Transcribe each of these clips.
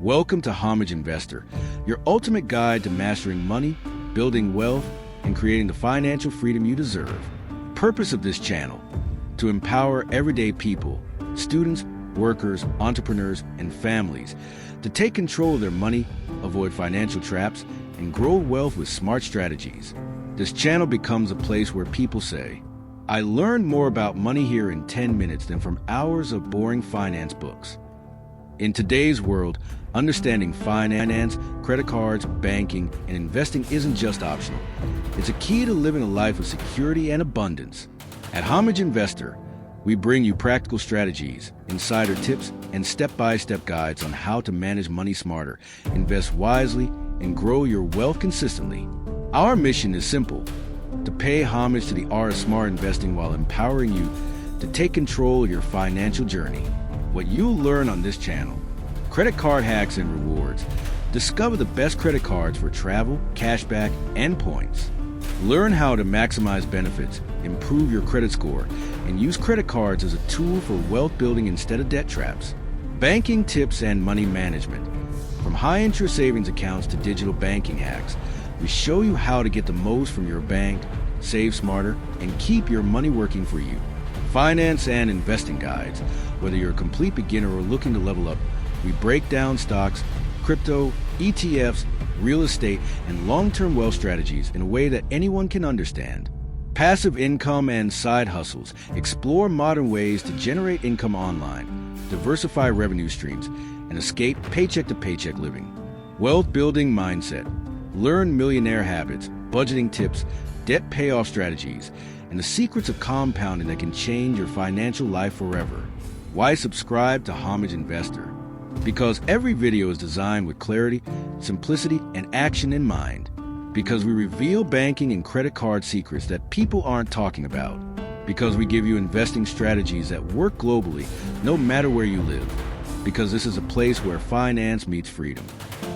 Welcome to Homage Investor, your ultimate guide to mastering money, building wealth, and creating the financial freedom you deserve. Purpose of this channel: to empower everyday people, students, workers, entrepreneurs, and families to take control of their money, avoid financial traps, and grow wealth with smart strategies. This channel becomes a place where people say, "I learned more about money here in 10 minutes than from hours of boring finance books." In today's world, understanding finance, credit cards, banking, and investing isn't just optional. It's a key to living a life of security and abundance. At Homage Investor, we bring you practical strategies, insider tips, and step-by-step guides on how to manage money smarter, invest wisely, and grow your wealth consistently. Our mission is simple: to pay homage to the art of smart investing while empowering you to take control of your financial journey. What you'll learn on this channel: credit card hacks and rewards. Discover the best credit cards for travel, cashback, and points. Learn how to maximize benefits, improve your credit score, and use credit cards as a tool for wealth building instead of debt traps. Banking tips and money management. From high-interest savings accounts to digital banking hacks, we show you how to get the most from your bank, save smarter, and keep your money working for you. Finance and investing guides. Whether you're a complete beginner or looking to level up, we break down stocks, crypto, ETFs, real estate, and long-term wealth strategies in a way that anyone can understand. Passive income and side hustles. Explore modern ways to generate income online, diversify revenue streams, and escape paycheck-to-paycheck living. Wealth building mindset. Learn millionaire habits, budgeting tips, debt payoff strategies, and the secrets of compounding that can change your financial life forever. Why subscribe to Homage Investor? Because every video is designed with clarity, simplicity, and action in mind. Because we reveal banking and credit card secrets that people aren't talking about. Because we give you investing strategies that work globally, no matter where you live. Because this is a place where finance meets freedom.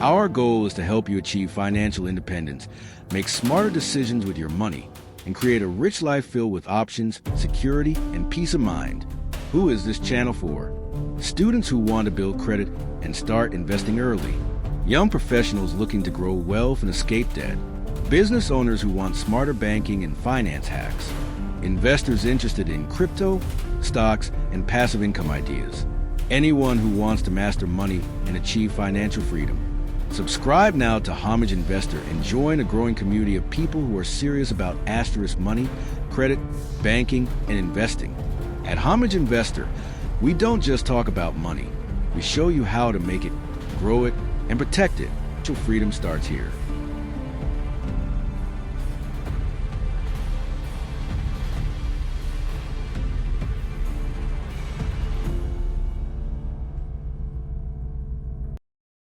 Our goal is to help you achieve financial independence, make smarter decisions with your money, and create a rich life filled with options, security, and peace of mind. Who is this channel for? Students who want to build credit and start investing early. Young professionals looking to grow wealth and escape debt. Business owners who want smarter banking and finance hacks. Investors interested in crypto, stocks, and passive income ideas. Anyone who wants to master money and achieve financial freedom. Subscribe now to Homage Investor and join a growing community of people who are serious about asterisk money, credit, banking, and investing. At Homage Investor, we don't just talk about money. We show you how to make it, grow it, and protect it. Financial freedom starts here.